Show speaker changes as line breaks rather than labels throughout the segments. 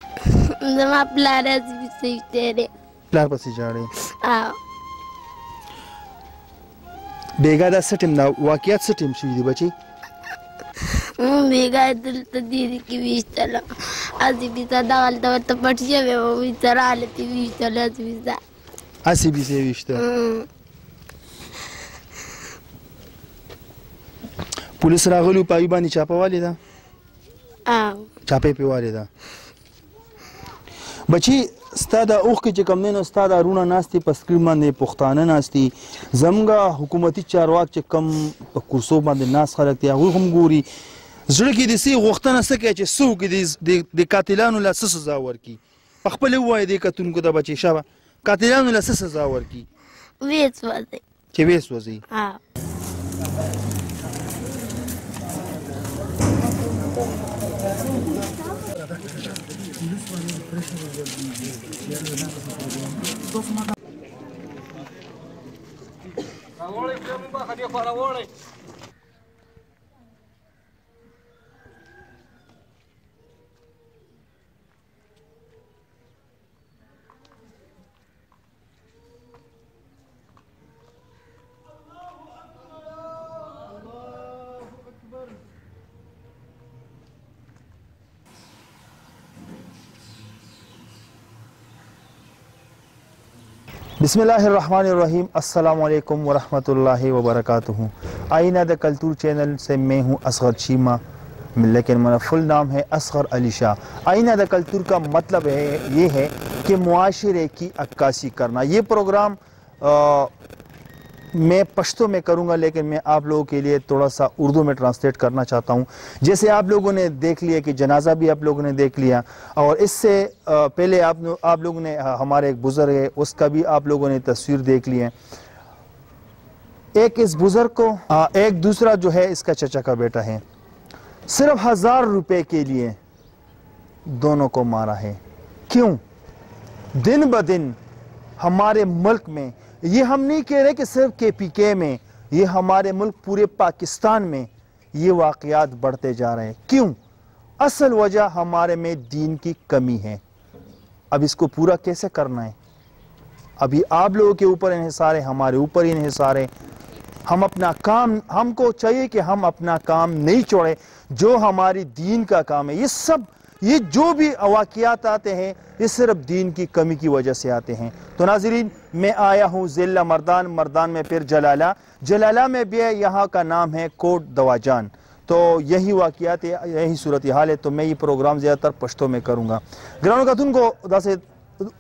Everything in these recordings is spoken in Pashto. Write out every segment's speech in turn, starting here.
زما پلار هسې پسې دی
پلار پسې ژاړې
او
بیګا دا څه ټیم دا واقعیت څه ټیم شوي دي بچي
مونږ بېګا دلته دې کې ویشتله هسې پیسه دغلته ورته پټ شوی و پیسه راغلتې ویشتله هسې پیسه
هسې پیسې ویشته پولیس راغلي په هغوی باندې چاپه والې ده
او
چاپه یې پرې والې ده بچي ستا دا اوښکې چې کوم دی نو ستا دا رونه ناست دي په سکرین باندې پښتانه ناست دي زموږ حکومتي چارواک چې کوم په کرسو باندې ناست خلک دي هغوی هم ګوري زړه کې دې سې غوښتنه څه کوي چې څوک د قاتلانو له څه سزا ورکړي په خپله ووایه دې کتونکو ته بچې شابه قاتلانو له څه سزا ورکړي
ویې سوځئ
چې ویې سوځي بسم الله الرحمن الرحیم السلام علیکم ورحمۃ اللہ وبرکاتہ آئینہ دا کلتور چینل سے میں ہوں اصغر چیمہ لیکن میرا فل نام ہے اصغر علی شاہ آئینہ دا کلتور کا مطلب ہے یہ ہے کہ معاشرے کی عکاسی کرنا یہ پروگرام میں پشتو میں کروں گا لیکن میں آپ لوگوں کے لیے تھوڑا سا اردو میں ٹرانسلیٹ کرنا چاہتا ہوں جیسے آپ لوگوں نے دیکھ لیا کہ جنازہ بھی آپ لوگوں نے دیکھ لیا اور اس سے پہلے آپ لوگوں نے ہمارے ایک بزرگ ہے اس کا بھی آپ لوگوں نے تصویر دیکھ لی ہے ایک اس بزرگ کو ایک دوسرا جو ہے اس کا چچا کا بیٹا ہے صرف 1000 روپے کے لیے دونوں کو مارا ہے کیوں دن بدن ہمارے ملک میں یہ ہم نہیں کہہ رہے کہ صرف KPK میں یہ ہمارے ملک پورے پاکستان میں یہ واقعات بڑھتے جا رہے ہیں کیوں اصل وجہ ہمارے میں دین کی کمی ہے اب اس کو پورا کیسے کرنا ہے ابھی آپ لوگوں کے اوپر انحصار ہے ہمارے اوپر انحصار ہے ہم اپنا کام ہم کو چاہیے کہ ہم اپنا کام نہیں چھوڑیں جو ہماری دین کا کام ہے یہ جو بھی واقعات آتے ہیں یہ صرف دین کی کمی کی وجہ سے آتے ہیں تو ناظرین میں آیا ہوں ضلع مردان میں پھر جلالا میں بھی یہاں کا نام ہے کوٹ دواجان تو یہی واقعات یہی صورتحال ہے تو میں یہ پروگرام زیادہ تر پشتوں میں کروں گا گرانو کتون کو داسے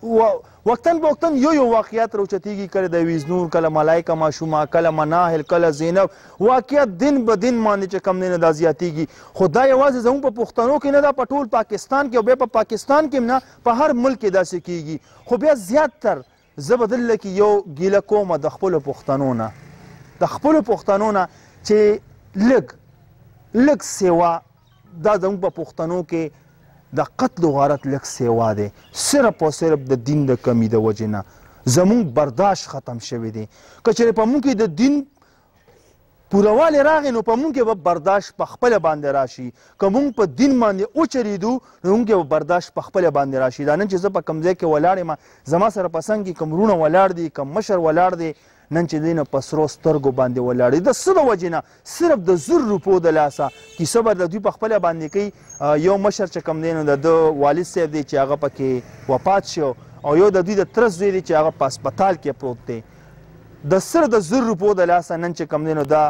وقتاً بوقتاً یو واقعات روچتیگی کرے دویز نور کل ملائکہ معشومہ کل مناہل کل زینب واقعات دن بدن مانے چا کم دینا دا زیادتیگی خدا یواز زمون پا پختانوں کی نا دا پٹول پاکستان کے بے پا پاکستان کے نا پا ہر ملک کے دا سکیگی خو بیا زیاد تر زبدل کی یو گیلا کوما دا خپل پختانونا چے لگ سیوا دا زمون پا پختانوں کے دا قتل و غارت لک سیوا دے صرف و صرف دا دین دا کمی دا وجنا زمون برداشت ختم شوی دے کچھرے پا مون کی دا دین پوروالی راغی نو پا مون کے برداشت پا خپل باندے راشی که مون پا دین باندے اوچری دو مون کے برداشت پا خپل باندے راشی دا نن چیزا پا کمزے کے ولار ما زما سر پسنگ کی کم رون ولار دی کم مشر ولار دی نن چې دینه پسرو سترګو باندې ولاړې د څه د وجې نه صرف د 1000 روپو د لاسه کیسه به د دوی په خپله باندې کوي یو مشر چې کوم دی نو د ده والد صاحب دی چې هغه پکې وفات شو او یو د دوی د تره زوی دی چې هغه په هسپتال کې پروت دی د صرف د 1000 روپو د لاسه نن چې کوم دی نو دا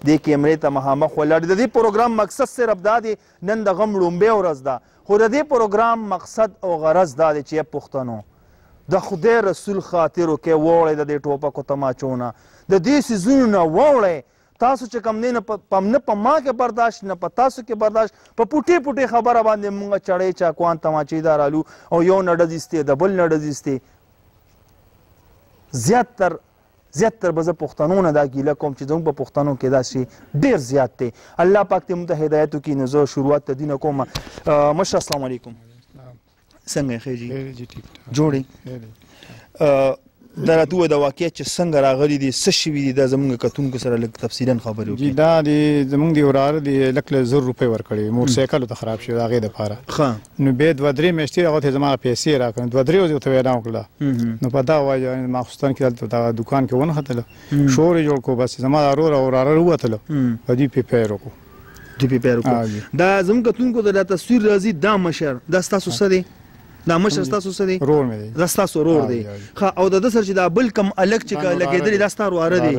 دې کیمرې ته مخامخ ولاړ د دې پروګرام مقصد صرف دا دی نن د غم لومبۍ ورځ ده خو د دې پروګرام مقصد او غرض دا دی چې پښتنو د خدای رسول خاطرو کې وړی د دې ټوپکو تماچونه د دې سیزونو نه وړی تاسو چې کوم دی نه په ما کې برداشت نه په تاسو کې برداشت په پوټې پوټې خبره باندې مونږ چړې چاکوان تماچې دار الو او یو نه ډز ایستې د بل نه ډز ایستې زیاتر به زه پښتنو نه دا ګیله کوم چې زموږ په پښتنو کې دا شی ډېر زیات دی الله پاک دې موږ ته هدایت وکړي نو زه شروعات د دینه کوم مشر السلام علیکم څنګه یې ښه جی جوړې دا راته ووایه د واقعیت چې څنګه راغلي دي څه شوي دي دا زموږ کتونکو سره لږ تفصیلا خبرې وکړي.
دا زموږ د وراره د لږ له 1000 روپۍ ورکړې موټرسایکل ته خراب شوی د هغې دپاره نو بیا 2-3 میاشتې هغه ته زما پیسې راکړې 2-3 ورځې ورته وینا وکړله نو په دا وایي ماخوستن کې دلته دغه دوکان کې ونښتله شور یې جوړ کړو بس زما ورور او وراره ووتله په دوی پې پیل وکړو
دا زموږ کتونکو ته دا تصویر راځي دا مشر دا ستاسو څه دی دا مشر ستاسو څه دی
ورور مې دی
دا ستاسو ورور دی ښه او د ده سره چې دا بل کم الګ چې لګېدلي دا ستا وراره دی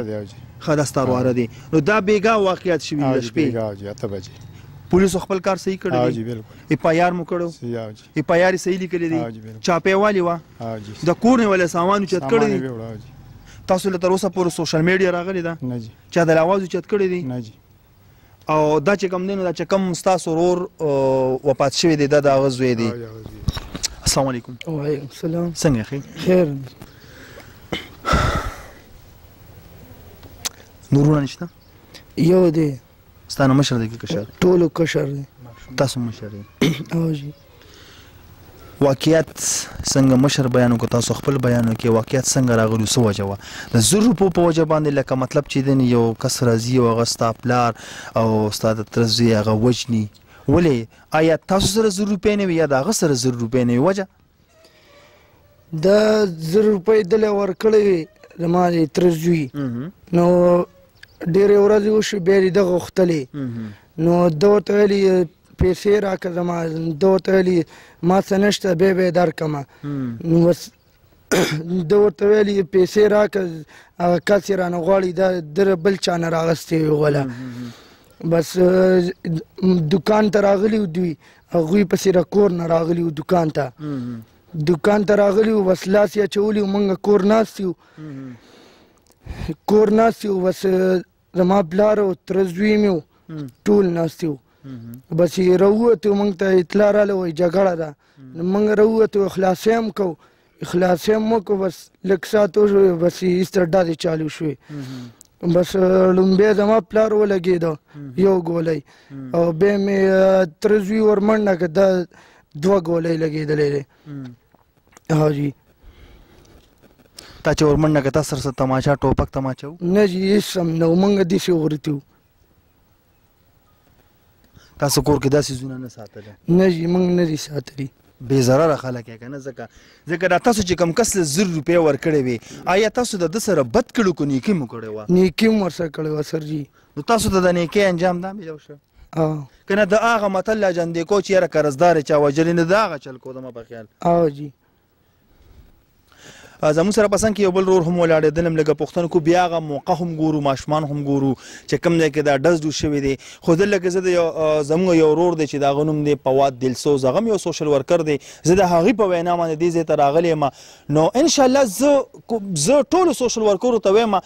ښه دا ستا وراره دی نو دا بېګا واقعیت شوي د شپې
8 بجې
پولیسو خپل کار صحیح کړی دی اف آی آر مو کړو اف آی آر یې صحیح لیکلی دی چاپې والې وه د کور نه ولې سامان اوچت کړی دی تاسو له تر اوسه پورې سوشل میډیا راغلی ده چا د اواز اوچت کړی دی او دا چې کوم دی نو دا چې کوم ستاسو ورور وفات شوی دی دا د هغه زوی دی. السلام علیکم.
وعلیکم السلام.
څنګه ښې
خیر
نورونه نشته
یو دی
ستا نه مشر دی که کشر
ټولو کشر دی
تاسو مشر دی
او جی
واقعیت څنګه مشر بیان وکړو تاسو خپل بیان وکړئ واقعیت څنګه راغلي څه وجه وه د 1000 روپو په وجه باندې لکه مطلب چې دی یو کس راځي او هغه ستا پلار او ستا د تره زوی هغه وژني ولې آیا تاسو سره 1000 روپۍ نه وي یا د هغه سره 1000 روپۍ نه وي وجه
دا 1000 روپۍ دله ورکړی وي زما د تره زوی نو ډېرې ورځې وشوې بیا یې دغه غوښتلې نو ده ورته ویلي پیسې راکړه زما ده ورته ویلي ما څه نشته بیا به یې درکړمه نو بس ده ورته ویلي پیسې راکړه هغه کس یې رانه غواړي دا ده بل چا نه راغستې وي غوله بس دکان ته راغلي وو دوی هغوی پسې را کور نه راغلي وو دکان ته راغلي وو بس لاس یې اچولي وو موږ کور ناستې وو بس زما پلار او تره زوی مې وو ټول ناستې وو بس یې راووتو موږ ته اطلاع راله وایي جګړه ده موږ راووتو اخلاصي هم کوو وکړو بس لږ ساعت وشو بس یې ایسته ډزې چالو شوې بس لومبیا زما پلار ولګېده یو ګولی او بیا مې تره زوی ورمنډه کړه دا 2 ګولۍ لګېدلی دی ها جي
تا چې ورمنډه کړه تا سره څه تماچا ټوپک تماچا و
نه جي هېڅ هم نه و موږ داسې غورتي وو
تاسو کور کې داسې څیزونه نه ساتلی
نه جي موږ نه دي ساتلي
بې ضرره خلک یې که نه ځکه دا تاسو چې کوم کس له 1000 روپۍ ورکړې وې آیا تاسو د ده سره بد کړو که نیکي مو کړې وه
نیکي م ورسره کړې وه سر جي
نو تاسو ته د نیکۍ انجام دا میلو شو که نه د هغه متل لاجندې کو چې یاره قرضدار یې چا وژلې نه د هغه چل کو زما په خیال
جي
زموږ سره په څنګ کې یو بل رور هم ولاړېدل هم لږه پوښتنه کو بیا هغه موقع هم ګورو ماشومان هم ګورو چې کوم ځای کې دا ډز ډوز شوی دی خو دلته کې زه د زموږ یو ورور دی چې د هغه نوم دی فواد دلسوز هغه هم یو سوشل ورکر دی زه د هغې په وینا باندې دې ځای ته راغلی یم نو انشاءالله زه ټولو سوشل ورکرو ته وایم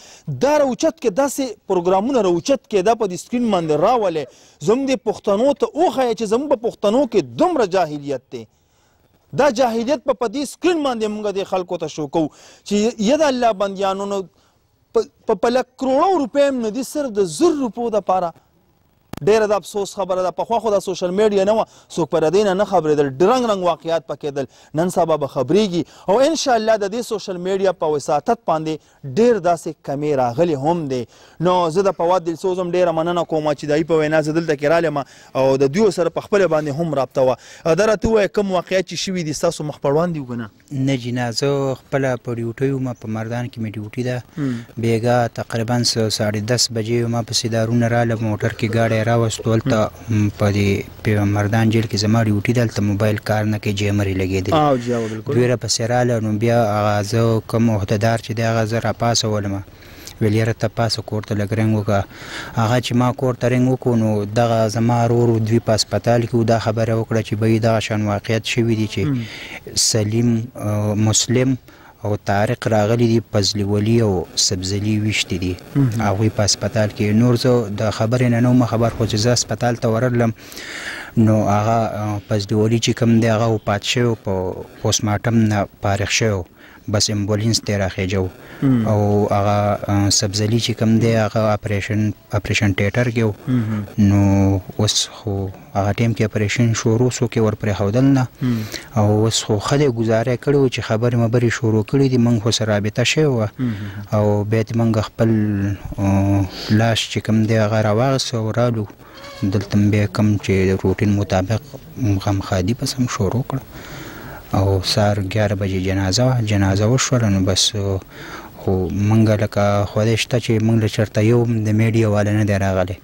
دا راوچت کې داسې پروګرامونه راوچت کې دا په دې سکرین باندې راولې زموږ د پښتنو ته وښیه چې زموږ په پښتنو کې دومره جاهلیت دی دا جاهلیت په دې سکرین باندې موږ د خلکو ته شو کوو چې یا د الله بندیانو نو په لک کروړو روپۍ هم نه دي صرف د 1000 روپو دپاره ډېره د افسوس خبره ده پخوا خو دا سوشل میډیا نه وه څوک پر دې نه خبرېدل رنګ رنګ واقعیات پکېدل نن سبا به خبرېږي او انشاءالله د دې سوشل میډیا په وساطت باندې ډېر داسې کمې راغلې هم دی نو زه د فواد دلسوز هم ډېره مننه کوم چې د هغوی په وینا زه دلته کې رالم او د دوی سره په خپله باندې هم رابطه وه دا راته ووایه کوم واقعیات چې شوي دي ستاسو مخ پړوان دي که نه
نه جي نه زه خپله په ډیوټۍ وم په مردان کې مې ډیوټي ده بېګا تقریبا 10:30 بجې ما پسې دارونه راله موټر کې ګاډی راوستو هلته په دې مردان جیل کې زما ډیوټي ده هلته موبایل کار نه کوي جیمر یې لګېدلي دوی راپسې راله نو بیا هغه زه کوم عهدهدار چې دی هغه زه راپاڅولم ویل یاره ته پاسه کور ته لږ رنګ وکړه هغه چې ما کور ته رنګ وکړو نو دغه زما ورور دوی په هسپتال کې دا خبره وکړه چې بهی دغه شان واقعیت شوي دي چې سلیم مسلم او طارق راغلي دي فضلي ولي او سبزلي ویشتي دي هغوی په هسپتال کې نور زه د خبرې نه وم خبر خو چې زه هسپتال ته ورغلم نو هغه فضلي ولي چې کوم دی هغه وفات شوی په پوسټمارټم نه فارغ شوی بس امبولینس ته راخېجو او هغه سبزلي چې کوم دی هغه اپریشن ټیټر کې نو اوس خو هغه ټیم کې اپریشن شروع سو کې ور پرې هودل نه او اوس خو خله گزاره کړو چې خبرې مبرې شروع کړې دي موږ خو سره رابطه شوی وه او بیا موږ خپل لاش چې کوم دی هغه راواغست او رالو دلته بیا کوم چې روټین مطابق غمخادي پس هم شروع کړه او سهار 11 بجې جنازه وشوله نو بس خو موږ لکه خدای شته چې موږ له چېرته یو د میډیا والا نه دی راغلی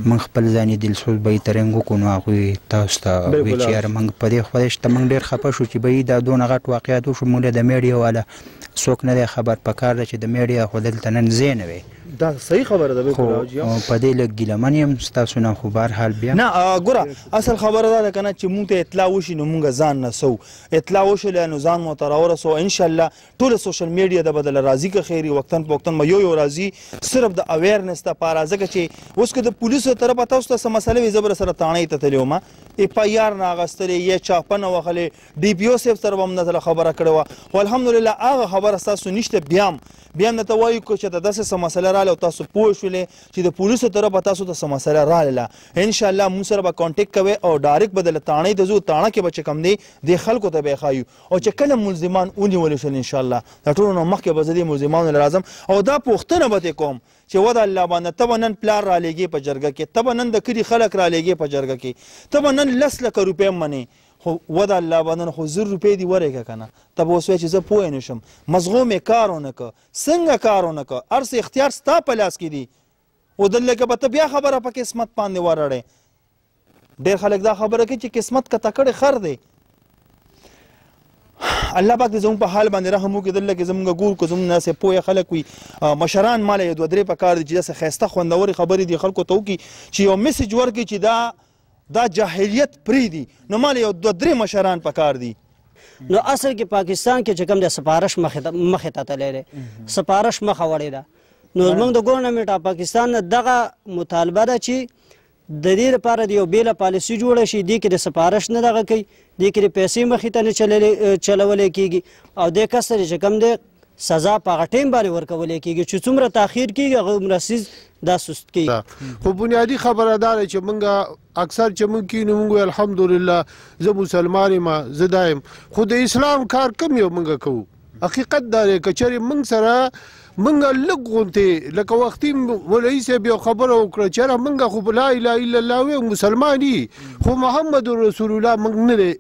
موږ خپل ځان یې دلسوز به یې ترنګ وکړو نو هغوی تاسو ته وایي چې یاره موږ په دې خدای شته موږ ډېر خفه شو چې به یې دا دونه غټ واقعیت وشو موږ د میډیا والا څوک نه دی خبر پکار ده چې د میډیا خو دلته نن ځای نه وی
دا صحیح خبره ده
خو په دې لږ ګیلمن یم ستاسو نه خو بهرحال بیا
نه ګوره اصل خبره دا ده که نه چې مونږ ته اطلاع وشي نو مونږ ځان نسو اطلاع وشوله نو ځان مو ته راورسو انشاءالله ټوله سوشل میډیا د بدله راځي که خیر وقتاً په وقتاً به یو راځي صرف د اویرنس دپاره ځکه چې اوس که د پولیسو طرفه تاسو ته څه مسله وي زه به سره تاڼۍ ته تللی وم FIR نه اخیستلې یا چاپه نه وهلې DPO صاحب سره به هم نه خبره کړې وه خو الحمدلله هغه خبره ستاسو نشته بیا هم درته وایو که چېرته داسې څه مسله راغله او تاسو پوه شولې چې د پولیسو طرفه تاسو ته څه مسله راغله انشاءالله مونږ سره به کانټیکټ کوئ او ډایرکټ به دله تاڼۍ ته ځو تاڼه کې به چې کوم دی دې خلکو ته به یې ښایو او چې کله ملزمان ونیول شول انشاءالله د ټولو نه مخکې به زه دې ملزمانو له راځم او دا پوښتنه به ترې کوم چې و د الله باندې ته به نن پلار رالیږې په جرګه کې ته به نن د کلي خلک رالیږې په جرګه کې ته به نن 10 لکه روپۍ منې خو و د الله باندې خو 1000 روپۍ دې ورېږه که نه ته به اوس وایې چې زه پوه نه شم مضغوم یې کار ونه که څنګه کار ونه که هر څه اختیار ستا په لاس کې دي او دلته که به ته بیا خبره په قسمت باندې ورړې ډېر خلک دا خبره کوي چې قسمت که تکړې خر دی الله پاک دې زموږ په حال باندې رحم وکړي دلته کې زموږ ګور کو زموږ داسې پوهه خلک وي مشران ماله یو 2-3 پکار دي چې داسې ښایسته خوندورې خبرې دي خلکو ته وکړي چې یو میسج ورکړي چې دا جاهلیت پرېږدي نو ماله یو 2-3 مشران پکار دي
نو اصل کې پاکستان کې چې کوم د سپارش مخې ته تللی دی سپارش مخه وړې ده نو زموږ د ګورنمنټ اف پاکستان نه دغه مطالبه ده چې د دې لپاره د یو بیله پالیسي جوړه شي دې کې د سپارش نه دغه کوي دې کې د پیسې مخې ته نه چلولی کېږي او دې کس ته چې کوم دی سزا په هغه ټیم باندې ورکولی کېږي چې څومره تاخیر کېږي هغه عمره سیز دا سست کېږي
خو بنیادي خبره دا ده چې موږ اکثر چې موږ کینو موږ الحمدلله زه مسلمان یم زه دا یم خو د اسلام کار کم یو موږ کوو حقیقت دا دی که چېرې موږ سره موږ لږ غوندې لکه وختي مولوي صاحب یو خبره وکړه چې یاره موږ خو لا اله الا الله وایو مسلمان یي خو محمد رسول الله موږ نه دی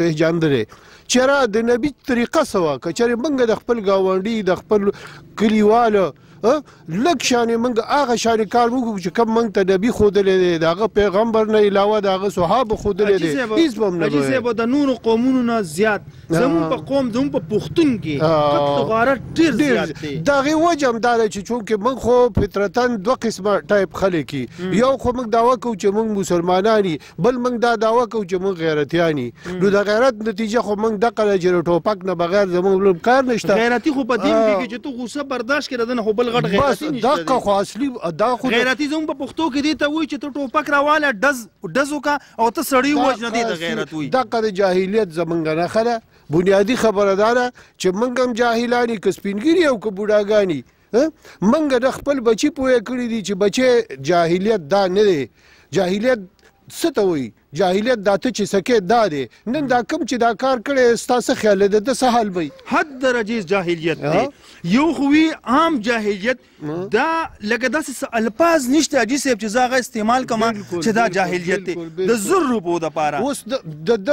پېژندلی چې یاره د نبي طریقه څه وه که چېرې موږ د خپل ګاونډي د خپل کلیوالو لږ شانې موږ هغه شانې کار وکړو چې کوم موږ ته نبي ښودلی دی د هغه پیغمبر نه علاوه د هغه صحابو ښودلی دی هېڅ به هم نه
حاجي صاحب د نورو قومونو نه زیات زموږ په قوم زموږ په پښتون کې قتل غارت ډېر زیات دی
د هغې وجه هم دا ده چې چونکې موږ خو فطرتا 2 قسمه ټایپ خلک یو خو موږ دعوه کوو چې موږ مسلمانان یو بل موږ دا دعوه کوو چې موږ غیرتیان یو نو د غیرت نتیجه خو موږ دغه ده چې د ټوپک نه بغیر زموږ کار نشته
غیرتي خو په دین کې چې ته غوسه برداشت کړې ده نه خو بل غټ غیرتي نشته
دغه خو اصلي دا خو
غیرتي زموږ په پښتو کې دې ته وایي چې ته ټوپک راواله ډز وکړه او ته سړی ووژنه دې ته غیرت وایي
دغه د جاهلیت زموږ نښه ده بنیادي خبره دا ده چې موږ هم جاهلان یو که سپینګیري او که بوډاګان یو موږ د خپل بچي پوهه کړي دي چې بچی جاهلیت دا نه دی جاهلیت څه ته وایي جاهلیت دا ته چې سکې دا دی نن دا کوم چې دا کار کړی ستا څه خیال دی د څه حال وي
حد درجې جاهلیت دی یو خو وي عام جاهلیت دا لکه داسې څه الفاظ نشته حاجي صاحب چې زه هغه استعمال کوم چې دا جاهلیت دی د 1000 روپو دپاره
اوس د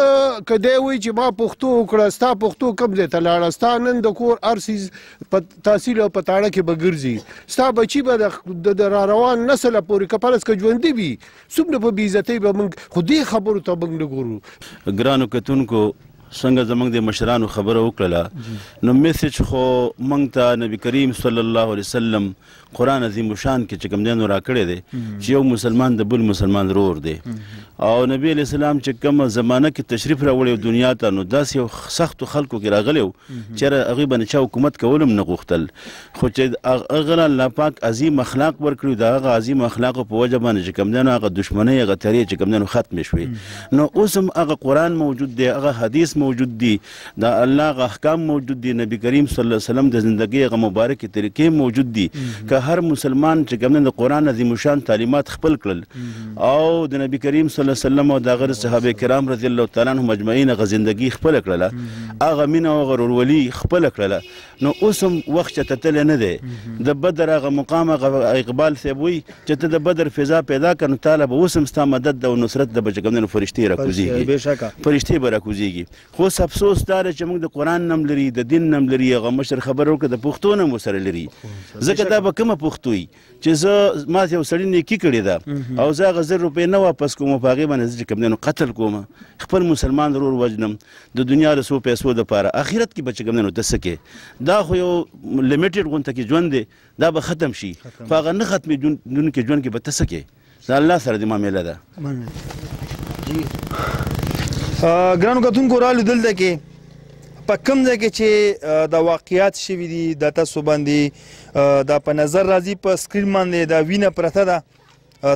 که دی وایي چې ما پښتو وکړه ستا پښتو کوم ځای ته لاړه ستا نن د کور هر څیز په تحصیل او په تاړه کې به ګرځي ستا بچي به د را روان نسله پورې که فرض که ژوندي وي څومره په بېعزتۍ به موږ خو دې خبرو ته موږ نه ګورو
ګرانو کتونکو څنګه زموږ د مشرانو خبره وکړله نو میسج خو موږ ته نبي کریم صلی الله علیه وسلم قرآن عظیم شان کې چې کوم دی نو راکړی دی چې یو مسلمان د بل مسلمان ورور دی او نبی علیه السلام چې کومه زمانه کې تشریف راوړی دنیا ته نو داسې یو سختو خلکو کې راغلی و چېرې هغوی باندې چا حکومت کول هم نه غوښتل خو چې هغه له الله پاک عظیم اخلاق ورکړي د هغه عظیم اخلاقو په وجه باندې چې کوم دی نو هغه دښمنۍ هغه تیارې چې کوم دی نو ختمې شوې نو اوس هم هغه قرآن موجود دی هغه حدیث موجود دي د الله غ احکام موجود دي نبی کریم صلی الله علیه وسلم د زندګۍ غ مبارک طریقې موجود دي که هر مسلمان چې کوم د قرآن عظیم شان تعلیمات خپل کړل او د نبی کریم صلی الله علیه وسلم او د غیر صحابه کرام رضی الله تعالی عنهم اجمعین غ زندګۍ خپل کړله هغه مینه او غرورولي خپل کړله نو اوس هم وخت ته تل نه دی د بدر هغه مقام هغه اقبال صاحب وی چې ته د بدر فضا پیدا کړه نو تعالی به اوس هم ستا مدد او نصرت د به چې کوم فرشتې راکوزیږي فرشتې به راکوزیږي خو افسوس دا دی چې موږ د قرآن نم لري د دین نم لري هغه مشر خبره وکړه د پښتو نم ورسره لري ځکه دا به کومه پښتو وي چې زه ما یو سړي نیکي کړې ده او زه هغه 1000 روپۍ نه واپس کوم په هغې باندې زه چې کوم دی نو قتل کوم خپل مسلمان ورور وژنم د دنیا د څو پیسو دپاره آخرت کې به چې کوم دی نو ته څه کې دا خو یو لیمیټډ غونته کې ژوند دی دا به ختم شي خو هغه نه ختمي دونکي ژوند کې به ته څه کې دا الله سره د معامله ده
ګرانو کتونکو رالو دلته کې په کوم ځای کې چې دا واقعیات شوي دي دا تاسو باندې دا په نظر راځي په سکرین باندې دا وینه پرته ده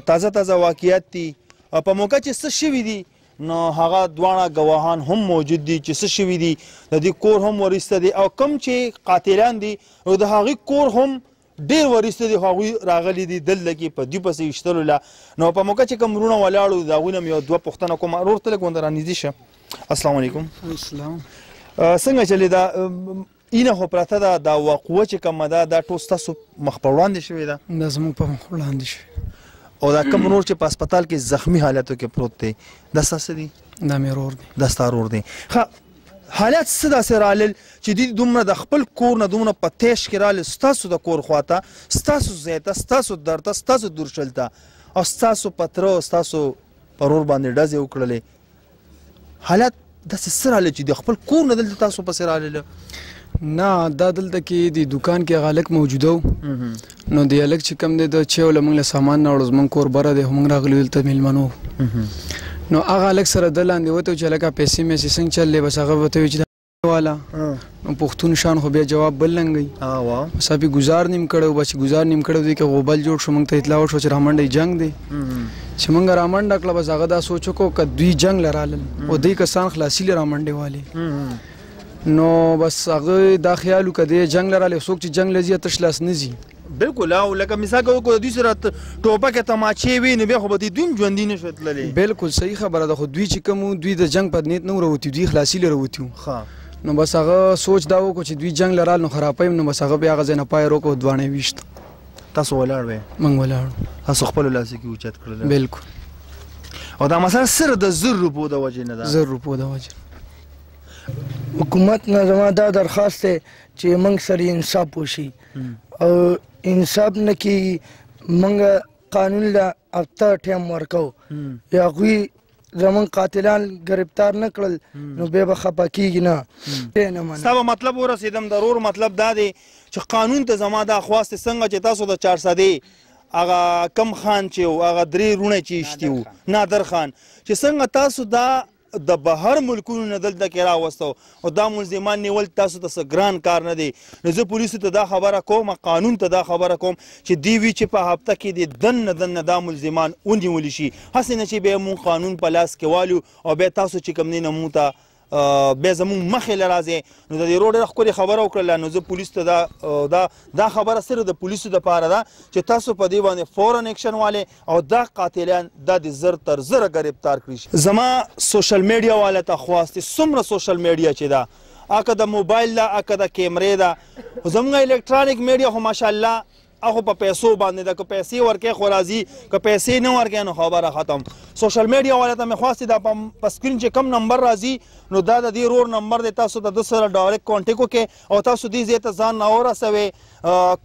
تازه تازه واقعیات دي په موقع چې څه شوي دي نو هغه دواړه ګواهان هم موجود دي چې څه شوي دي د دې کور هم ورسته دي او کوم چې قاتلان دي نو د هغې کور هم ډېر ورسته دي خو هغوی راغلي دي دلته کې په دوی پسې ویشتلو له نو په موقع چې کوم وروڼه ولاړو د هغوی نه م یو دوه پوښتنه کوم ورور ته لږ غونډه رانږدې شه السلام علیکم
السلام
څنګه چلې دا اینه خو پرته ده دا واقعه چې کومه ده دا ټول ستاسو مخ په وړاندې شوې ده
دا زموږ په مخ وړاندې شوې
او دا کوم ورور چې په هسپتال کې زخمی حالتو کې پروت دی دا ستاسو دی
دا مې ورور دی
دا ستا ورور دی حالات څه داسې رالل چې دوی دومره د خپل کور نه دومره په تیش کې رالل ستاسو د کور خواته ستاسو ځای ته ستاسو در ته ستاسو دورشل ته او ستاسو په تره او ستاسو په ورور باندې ډزې وکړلې حالات داسې څه رالل چې د خپل کور نه دلته تاسو پسې رالل
نه دا دلته کې د دوکان کې هغه هلک موجوده و نو د هلک چې کوم دی د چې له موږ له سامان نه وړو زموږ کور بره دی خو موږ راغلي دلته میلمنو نو هغه هلک سره ده لاندې وته چې هلکه پیسې میسې څنګه چل دی بس هغه ورته وایي چې والا نو پښتون شان خو بیا جواب بل لنګوي بس هغې ګزار نیم کړی و بس چې ګزار نیم کړی و دی که غوبل جوړ شو موږ ته اطلاع وشوه چې رامنډی جنګ دی چې موږ رامنډه کړه بس هغه دا سوچ وکړو که دوی جنګ له رالل او دوی کسان خلاصي له رامنډې والې نو بس هغه دا خیال و که دی جنګ له رالی څوک چې جنګ له ځي تش لاس نه ځي
بالکل او لکه مثال که وکړو دوی سره ټوپکې تماچې وي نو بیا خو به دوی هم ژوندي نه شوی تللی
بالکل صحیح خبره ده خو دوی چې کوم دوی د جنګ په نیت نه وروتي دوی خلاصي له روتي نو بس هغه سوچ دا وکړو چې دوی جنګ له رال نو خرابوي نو بس هغه بیا هغه ځای نه پای وکړو دواړه ویشت
تاسو ولاړ وئ
موږ ولاړو
تاسو خپلو لاسو کې اوچت کړل
بالکل
او دا مسله صرف د 1000 روپو د وجې نه ده
1000 روپو د وجې
حکومت نه زما دا درخواست دی چې موږ سره انصاف وشي او انصاف نه کېږي موږ قانون له هفته ټایم ورکوو یا هغوی زمونږ قاتلان گرفتار نه کړل نو بیا به خفه کېږي نه
ستا به مطلب ورسېدم ضرور مطلب دا دی چې قانون ته زما دا خواست څنګه چې تاسو د 400 هغه کم خان چې و هغه 3 روڼه چې ایشتي وو نادر خان چې څنګه تاسو دا د بهر ملکونو نه دلته کې راوستو او دا ملزمان نیول تاسو ته څه ګران کار نه دی نو زه پولیسو ته دا خبره کوم قانون ته دا خبره کوم چې دی وي چې په هفته کې د دننه دننه دا ملزمان ونیولی شي هسې نه چې بیا مونږ قانون په لاس کې والو او بیا تاسو چې کوم دی نه مونږ ته بیا زمونږ مخې له راځئ نو د دې روډ ډېره ښکلې خبره وکړله نو زه پولیس ته دا خبره صرف د پولیسو دپاره ده چې تاسو په دې باندې فورن ایکشن والئ او دا قاتلان دا د 1000 تر 1000 ګرفتار کړي شي زما سوشل میډیا والا ته خواست څومره سوشل میډیا چې ده اکه د موبایل ده اکه د کیمرې ده زموږ الکترانیک میډیا خو ماشاءالله هغه په پیسو باندې ده که پیسې ورکوې خو راځي که پیسې نه ورکوې نو خبره ختم سوشل میډیا والا ته مې خواستې دا په سکرین چې کم نمبر راځي نو دا د دې رور نمبر دی تاسو د ده سره ډایرکټ کانټیکټ وکړئ او تاسو دې ځای ته ځان راورسوئ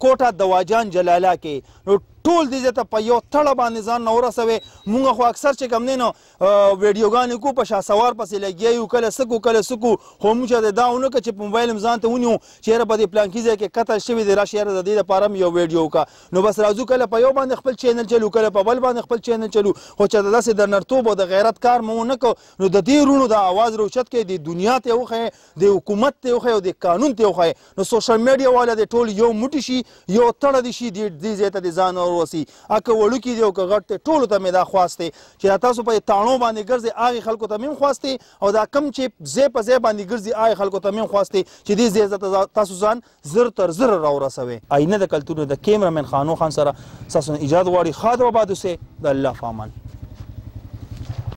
کوټه دواجان جلالا کې نو ټول دې ځای ته په یو تړه باندې ځان راورسوئ مونږ خو اکثر چې کوم دی نو ویډیوګانې کوو په شهسوار پسې لګیا یو کله څه کوو کله څه کوو خو موږ چې دا ونه کړه چې په موبایل هم ځان ته ونیو چې یاره په دې پلانکي ځای کې قتل شوي دی راشي یاره د دې دپاره هم یو ویډیو وکړه نو بس راځو کله په یو باندې خپل چینل چلو کله په بل باندې خپل چینل چلو خو چې داسې د نرتوب او د غیرت کار مو ونه کړو نو د دې وروڼو د اواز روچت کړئ د دنیا ته یې وښیئ د حکومت ته یې وښیئ او د قانون ته یې وښیئ نو سوشل میډیا والا د ټول یو موټی شي یو تړه دي شي دې ځای ته د ځان وروسي که وړوکي دي او که غټ دی ټولو ته مې دا خواست دی چې تاسو په تاڼو باندې ګرځئ هغې خلکو ته مې هم خواست دی او دا کم چې ځای په ځای باندې ګرځي هغې خلکو ته مې هم خواست دی چې دې ځای ته تاسو ځان زر تر زر راورسوئ. آینه د کلتور د کیمرامین خانو خان سره ستاسو نه اجازه غواړي. ښاد و آباد اوسئ. د الله په امان.